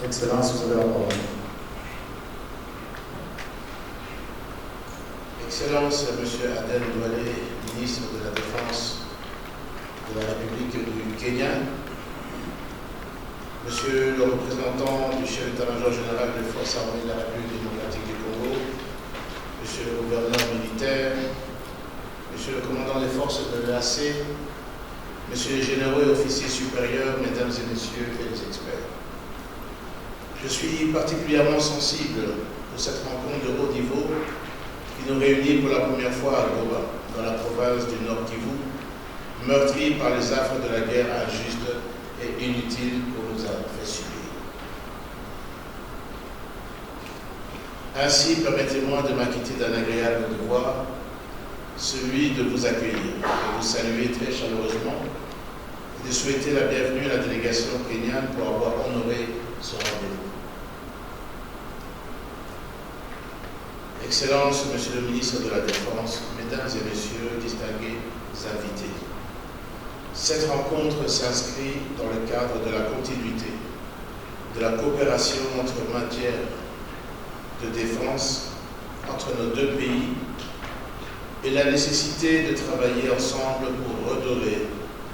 Excellence, vous avez la parole. Excellence, M. Aden Duale, ministre de la Défense de la République du Kenya, Monsieur le représentant du chef d'état-major général des forces armées de la République démocratique du Congo, Monsieur le gouverneur militaire, Monsieur le commandant des forces de l'EAC, Messieurs les généraux et officiers supérieurs, Mesdames et Messieurs et les experts. Je suis particulièrement sensible pour cette rencontre de haut niveau qui nous réunit pour la première fois à Goma, dans la province du Nord Kivu, meurtrie par les affres de la guerre injuste et inutile qu'on nous a fait subir. Ainsi, permettez-moi de m'acquitter d'un agréable devoir, celui de vous accueillir, de vous saluer très chaleureusement et de souhaiter la bienvenue à la délégation kenyane pour avoir honoré ce rendez-vous. Excellences, Monsieur le ministre de la Défense, Mesdames et Messieurs, distingués invités, cette rencontre s'inscrit dans le cadre de la continuité de la coopération entre matières de défense entre nos deux pays et la nécessité de travailler ensemble pour redorer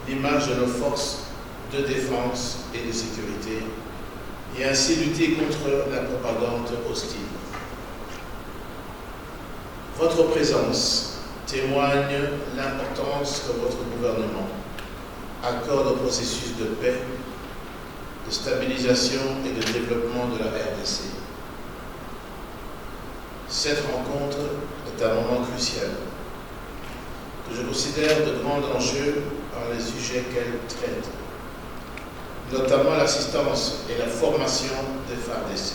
l'image de nos forces de défense et de sécurité et ainsi lutter contre la propagande hostile. Votre présence témoigne l'importance que votre gouvernement accorde au processus de paix, de stabilisation et de développement de la RDC. Cette rencontre est un moment crucial que je considère de grand enjeu par les sujets qu'elle traite, notamment l'assistance et la formation des FARDC.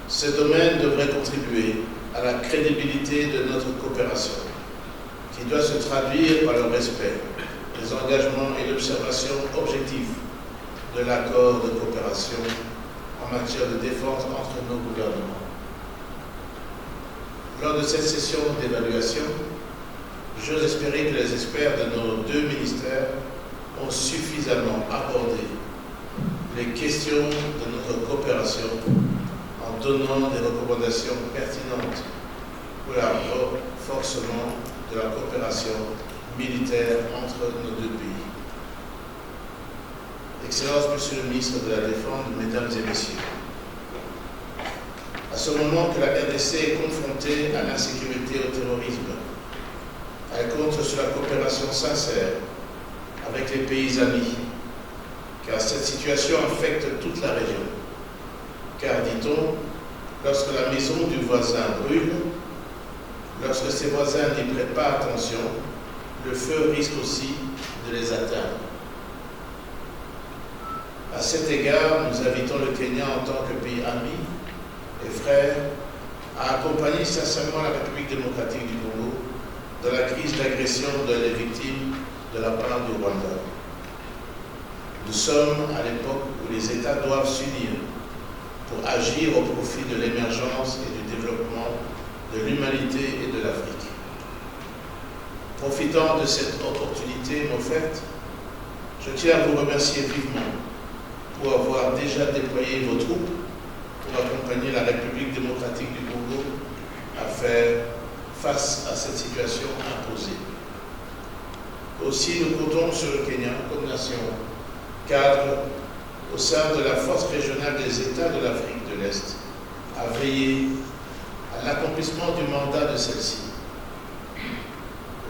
Ce domaine devrait contribuer à la crédibilité de notre coopération, qui doit se traduire par le respect des engagements et l'observation objective de l'accord de coopération en matière de défense entre nos gouvernements. Lors de cette session d'évaluation, j'ose espérer que les experts de nos deux ministères ont suffisamment abordé les questions de notre coopération en donnant des recommandations pertinentes pour le renforcement de la coopération militaire entre nos deux pays. Excellences, Monsieur le ministre de la Défense, Mesdames et Messieurs, à ce moment que la RDC est confrontée à l'insécurité et au terrorisme, elle compte sur la coopération sincère avec les pays amis, car cette situation affecte toute la région. Car, dit-on, lorsque la maison du voisin brûle, lorsque ses voisins n'y prêtent pas attention, le feu risque aussi de les atteindre. À cet égard, nous invitons le Kenya en tant que pays ami et frère à accompagner sincèrement la République démocratique du Congo dans la crise d'agression dont elle est victime de la part du Rwanda. Nous sommes à l'époque où les États doivent s'unir pour agir au profit de l'émergence et du développement de l'humanité et de l'Afrique. Profitant de cette opportunité offerte, je tiens à vous remercier vivement pour avoir déjà déployé vos troupes pour accompagner la République démocratique du Congo à faire face à cette situation imposée. Aussi, nous comptons sur le Kenya comme nation cadre au sein de la force régionale des États de l'Afrique de l'Est à veiller à l'accomplissement du mandat de celle-ci.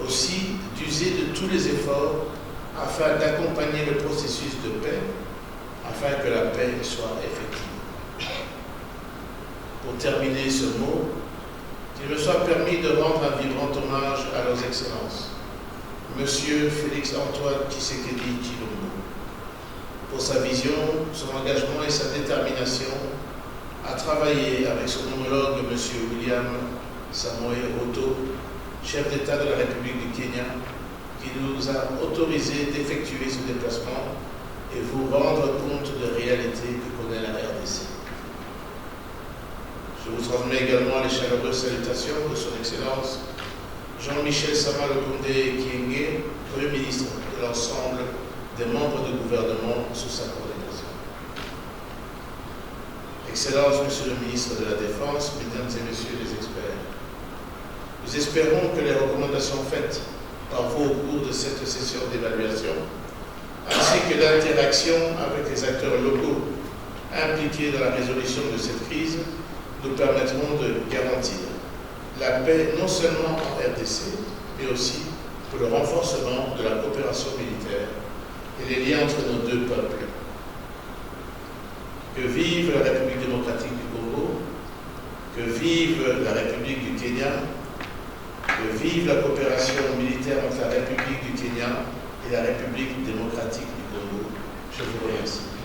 Aussi, d'user de tous les efforts afin d'accompagner le processus de paix, afin que la paix soit effective. Pour terminer ce mot, qu'il me soit permis de rendre un vibrant hommage à leurs excellences, Monsieur Félix-Antoine Tshisekedi Tshilombo, pour sa vision, son engagement et sa détermination à travailler avec son homologue M. William Samoei Ruto, chef d'État de la République du Kenya, qui nous a autorisé d'effectuer ce déplacement et vous rendre compte des réalités que connaît la RDC. Je vous transmets également les chaleureuses salutations de son Excellence Jean-Michel Sama Lukonde Kyenge, Premier ministre de l'ensemble des membres du gouvernement sous sa coordination. Excellences, Monsieur le ministre de la Défense, Mesdames et Messieurs les experts, nous espérons que les recommandations faites par vous au cours de cette session d'évaluation, ainsi que l'interaction avec les acteurs locaux impliqués dans la résolution de cette crise, nous permettront de garantir la paix non seulement en RDC, mais aussi pour le renforcement de la coopération militaire et les liens entre nos deux peuples. Que vive la République démocratique du Congo, que vive la République du Kenya, que vive la coopération militaire entre la République du Kenya et la République démocratique du Congo. Je vous remercie.